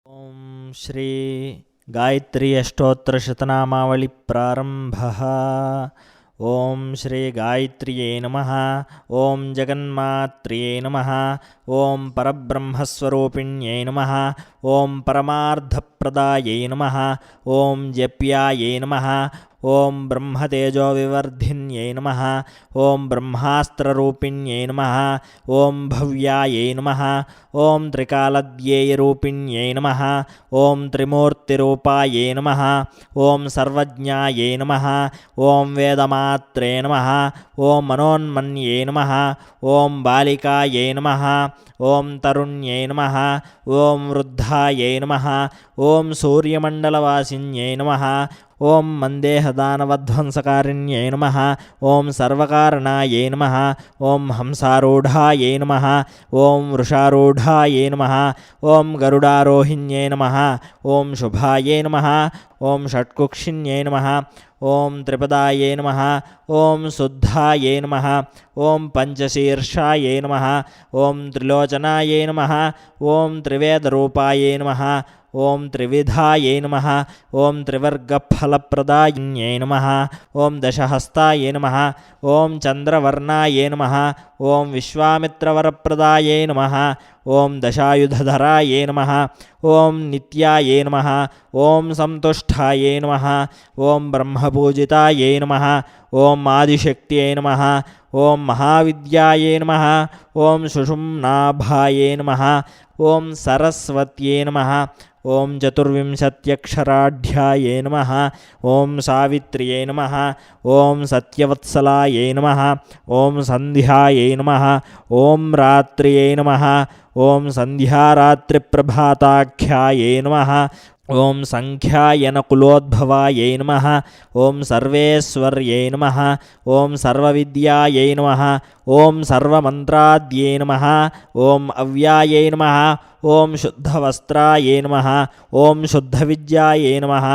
ओम श्री गायत्री अष्टोत्तर शतनामावली प्रारंभः। ओम श्री गायत्र्यै नमः। ओम जगन्मात्र्यै नमः। ओम परब्रह्मस्वरूपिण्यै नमः। ओम परमार्थप्रदायै नमः। ओम जप्यायै नमः। ओम ब्रह्मतेजोविवर्धिन्यै नमः। ओम ब्रह्मास्त्ररूपिण्यै नमः। ओम भव्यायै नमः। ओम त्रिकालद्येयरूपिण्यै नमः। ओम त्रिमूर्तिरूपायै नमः। ओम सर्वज्ञायै नमः। ओम वेदमात्रे नमः। ओम मनोन्मन्ये नमः। ओम बालिकायै नमः। ओम तरुण्यै नमः। ओम वृद्धायै नमः। ओम सूर्यमण्डलवासिन्यै नमः। ओम मन्देहदानवध्वंसकारिण्यै नमः। ओम सर्वकारणायै नमः। ओम हंसारूढायै नमः। ओम वृषारूढायै नमः। ओम गरुडारोहिण्यै नमः। ओम शुभायै नमः। ओम षट्कुक्षिण्यै नमः। ओम त्रिपदायै नमः। ओम शुद्धायै नमः। ओम पंचशीर्षायै नमः। ओम त्रिलोचनायै नमः। ओम त्रिवेदरूपायै नमः। ओम त्रिविधायै नमः। ओम त्रिवर्गफलप्रदायिन्यै नमः। ओम दशहस्तायै नमः। ओम चंद्रवर्णायै नमः। ओम विश्वामित्रवरप्रदायै नमः। ओम दशायुधधरायै नमः। ओम नित्यायै नमः। ओम संतुष्टायै नमः। ओम ब्रह्मपूजितायै नमः। ओम आदिशक्त्यै नमः। ओम महाविद्यायै नमः। ओम सुषुम्नाभायै नमः। ओम सरस्वत्यै नमः। ओम चतुर्विंशत्यक्षराढ्यायै नमः। ओम सावित्र्यै नमः। ओम सत्यवत्सलायै नमः। ओम संध्यायै नमः। ओम रात्र्यै नमः। ओम संध्यारात्रिप्रभाताख्यायै नमः। ओम संख्यायनकुलोद्भवायै नमः। ओम सर्वेश्वर्यै नमः। ओम सर्वविद्यायै नमः। ओम सर्वमन्त्राद्यै नमः। ओम अव्यायै नमः। ओम शुद्धवस्त्रायै नमः। ओम शुद्धविद्यायै नमः।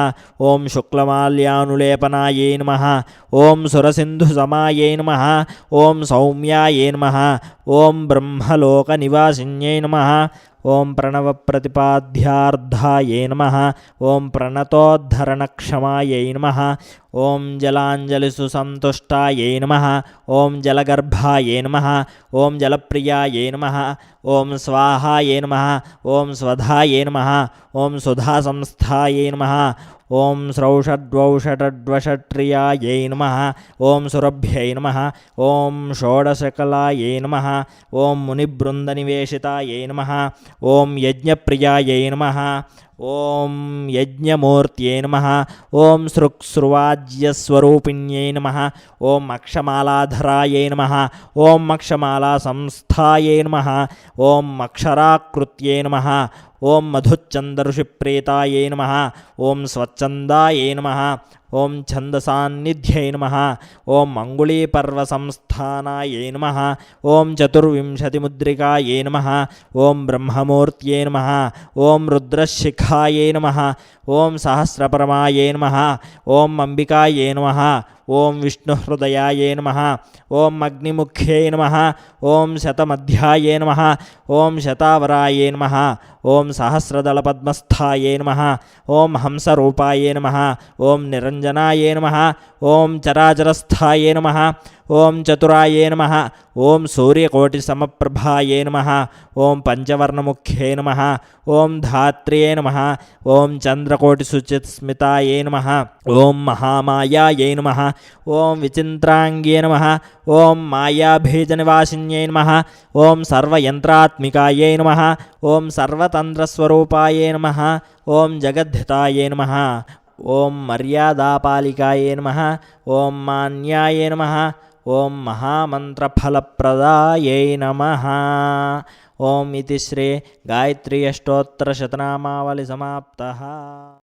ओम शुक्लमाल्यानुलेपनायै नमः। ओम सुरसिन्धुसमायै नमः। ओम सौम्यायै नमः। ओम ब्रह्मलोकनिवासिन्यै नमः। ओम प्रणवप्रतिपाद्यार्धायै नमः। ओम प्रणतोद्धरणक्षमायै नमः। ओम जलाञ्जलिसुसन्तुष्टायै नमः। ओम जलगर्भायै नमः। ओम जलप्रियायै नमः। ओम स्वाहायै नमः। ओम स्वधायै नमः। ओम सुधासंस्थायै नमः। ओम स्रौषड्वौषटड्वषट्रियायै नमः। ओम सुरभ्यै नमः। ओम षोडशकलायै नमः। ओम मुनिवृन्दनिवेशितायै नमः। ओम यज्ञप्रियायै नमः। ओम यज्ञमूर्त्यै नमः। ओम सृक्स्रुवाज्यस्वरूपिण्यै नमः। ओम अक्षमालाधरायै नमः। ओम अक्षमालासंस्थायै नमः। ओम अक्षराकृत्यै नमः। ओम मधुच्चन्दऋषिप्रेतायै नमः। ओम स्वच्छन्दायै नमः। ओम छन्दसान्निध्यै नमः। ओम अङ्गुलीपर्वसंस्थानायै नमः। ओम चतुर्विंशतिमुद्रिकायै नमः। ओम ब्रह्ममूर्त्यै नमः। ओम रुद्रशिखायै नमः। ओम सहस्रपरमायै नमः। ओम अंबिकायै नमः। ओम विष्णुहृदयायै नमः। ओम अग्निमुख्यै नमः। ओम शतमध्यायै नमः। ओम शतावरायै नमः। ओम सहस्रदलपद्मस्थायै नमः। ओम हंसरूपायै नमः। ओम निरञ्जनायै नमः। ओम चराचरस्थायै नमः। ओम चतुरायै नमः। ओम सूर्यकोटिसमप्रभायै नमः। ओम पंचवर्णमुख्यै नमः। ओम धात्र्यै नमः। ओम चन्द्रकोटिसुचिस्मितायै नमः। ओम महामायायै नमः। ओम विचिन्त्राङ्ग्यै नमः। ओम मायाभीजनिवासिन्यै नमः। ओम सर्वयन्त्रात्मिकायै नमः। ओम सर्वतन्त्रस्वरूपायै नमः। ओम जगद्धितायै नमः। ओम मर्यादापालिकायै नमः। ओम मान्यायै नमः। ओम महामन्त्रफलप्रदायै नमः। ओम इति श्री गायत्री अष्टोत्तर शतनामावली समाप्तः।